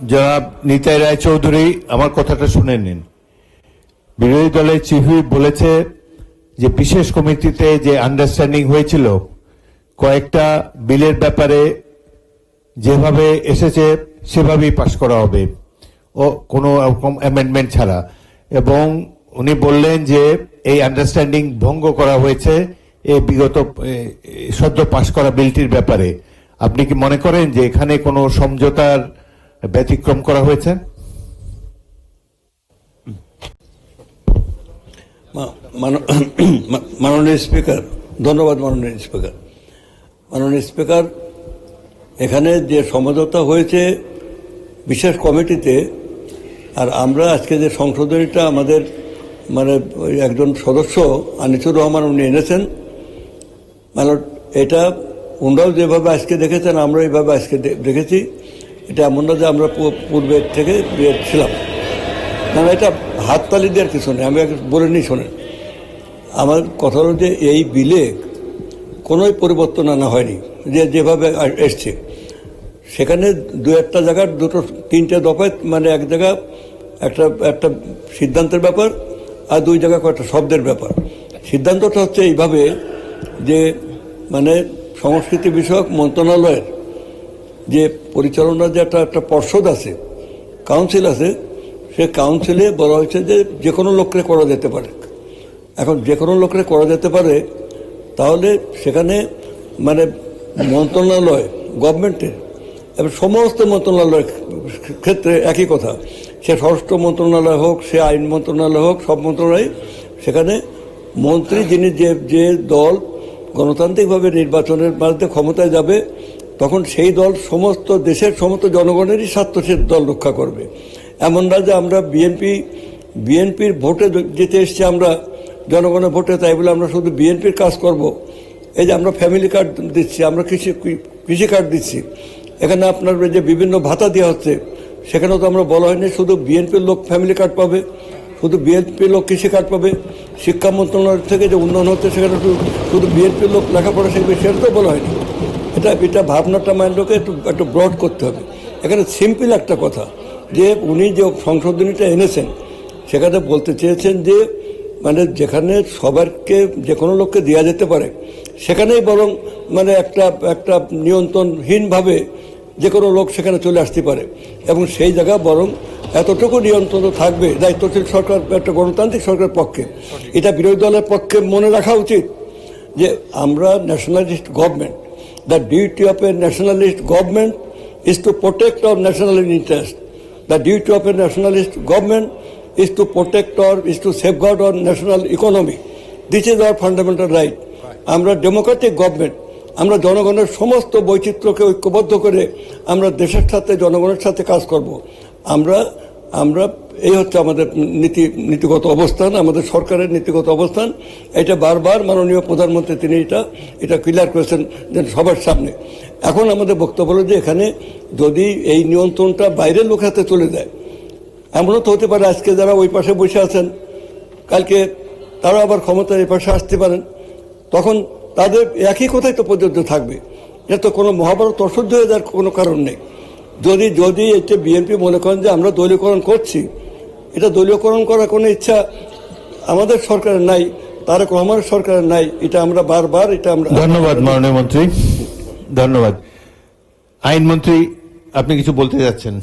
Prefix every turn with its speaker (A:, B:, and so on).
A: জনাব নিতাই রায়চৌধুরী, আমার কথাটা শুনে নিন। বিরোধী দলের চিফ হুইপ বলেছে যে বিশেষ কমিটিতে যে আন্ডারস্ট্যান্ডিং হয়েছিল কয়েকটা বিলের ব্যাপারে যেভাবে এসেছে সেভাবেই পাশ করা হবে, ও কোনো রকম অ্যামেন্ডমেন্ট ছাড়া। এবং উনি বললেন যে এই আন্ডারস্ট্যান্ডিং ভঙ্গ করা হয়েছে এই বিগত সদ্য পাশ করা বিলটির ব্যাপারে। আপনি কি মনে করেন যে এখানে কোনো সমঝোতার ব্যতিক্রম করা হয়েছে?
B: মাননীয় স্পিকার, ধন্যবাদ। মাননীয় স্পিকার, মাননীয় স্পিকার, এখানে যে সমঝোতা হয়েছে বিশেষ কমিটিতে, আর আমরা আজকে যে সংশোধনীটা আমাদের একজন সদস্য আনিসুর রহমান উনি এনেছেন, এটা উনারাও যেভাবে আজকে দেখেছেন আমরা এইভাবে আজকে দেখেছি। এটা এমন না যে আমরা পূর্বের থেকে ছিলাম না, এটা হাততালি দেওয়ার কিছু নেই। আমি বলে নিই, শোনেন, আমার কথা হলো যে এই বিলে কোনোই পরিবর্তন আনা হয়নি, যেভাবে এসছে। সেখানে দু একটা জায়গার তিনটে দফায় এক জায়গা একটা সিদ্ধান্তের ব্যাপার, আর দুই জায়গা কয়েকটা শব্দের ব্যাপার। সিদ্ধান্তটা হচ্ছে এইভাবে যে সংস্কৃতি বিষয়ক মন্ত্রণালয়ের যে পরিচালনার যে একটা পর্ষদ আছে, কাউন্সিল আছে, সে কাউন্সিলে বলা হয়েছে যে কোনো লোককে করা যেতে পারে। এখন যে কোনো লোককে করা যেতে পারে, তাহলে সেখানে মন্ত্রণালয় গভর্নমেন্টের এবং সমস্ত মন্ত্রণালয়ের ক্ষেত্রে একই কথা, সে স্বরাষ্ট্র মন্ত্রণালয় হোক, সে আইন মন্ত্রণালয় হোক, সব মন্ত্রণালয়, সেখানে মন্ত্রী যিনি যে দল গণতান্ত্রিকভাবে নির্বাচনের মাধ্যমে ক্ষমতায় যাবে, তখন সেই দল সমস্ত দেশের সমস্ত জনগণেরই স্বার্থ সে দল রক্ষা করবে। এমন না যে আমরা বিএনপির ভোটে যেতে এসছি, আমরা জনগণের ভোটে, তাই বলে আমরা শুধু বিএনপির কাজ করব। এই যে আমরা ফ্যামিলি কার্ড দিচ্ছি, আমরা কৃষি কার্ড দিচ্ছি, এখানে আপনার যে বিভিন্ন ভাতা দেওয়া হচ্ছে, সেখানেও তো আমরা বলা হয়নি শুধু বিএনপির লোক ফ্যামিলি কার্ড পাবে, শুধু বিএনপির লোক কৃষি কার্ড পাবে। শিক্ষা মন্ত্রণালয় থেকে যে উন্নয়ন হচ্ছে, সেখানে শুধু বিএনপির লোক লেখাপড়া শিখবে, সেটা তো বলা হয়নি। এটা ভাবনাটা মাইন্ডকে একটু ব্রড করতে হবে। এখানে সিম্পল একটা কথা, যে উনি যে সংশোধনীটা এনেছেন, সেখানে বলতে চেয়েছেন যে যেখানে সবারকে যে কোনো লোককে দেওয়া যেতে পারে, সেখানেই বরং একটা নিয়ন্ত্রণহীনভাবে যে কোনো লোক সেখানে চলে আসতে পারে, এবং সেই জায়গা বরং এতটুকু নিয়ন্ত্রণ থাকবে দায়িত্বশীল সরকার, একটা গণতান্ত্রিক সরকারের পক্ষে। এটা বিরোধী দলের পক্ষে মনে রাখা উচিত যে আমরা nationalist government, the duty of A nationalist government is to protect our national interest. The duty of a nationalist government is to protect or is to safeguard our national economy. This is our fundamental right. আমরা Democratic government, আমরা জনগণের সমস্ত বৈচিত্র্যকে ঐক্যবদ্ধ করে আমরা দেশের সাথে জনগণের সাথে কাজ করব। আমরা এই হচ্ছে আমাদের নীতিগত অবস্থান, আমাদের সরকারের নীতিগত অবস্থান। এটা বারবার মাননীয় প্রধানমন্ত্রী তিনি এটা ক্লিয়ার করেছেন সবার সামনে। এখন আমাদের বক্তব্য হলো যে এখানে যদি এই নিয়ন্ত্রণটা বাইরের লোক হাতে চলে যায়, এমনও তো হতে পারে আজকে যারা ওই পাশে বসে আছেন, কালকে তারা আবার ক্ষমতায় এই পাশে আসতে পারেন, তখন তাদের একই কথাই তো প্রযোজ্য থাকবে। এটা তো কোনো মহাভারত অসহ্য হয়ে যাওয়ার কোনো কারণ নেই। যদি এটা বিএনপি মনে করেন যে আমরা দলীয়করণ করছি, এটা দলীয়করণ করার কোনো ইচ্ছা আমাদের সরকারের নাই, তারেক রহমানের সরকারের নাই। এটা আমরা বারবার আমরা
A: ধন্যবাদ মাননীয় মন্ত্রী, ধন্যবাদ। আইনমন্ত্রী, আপনি কিছু বলতে যাচ্ছেন?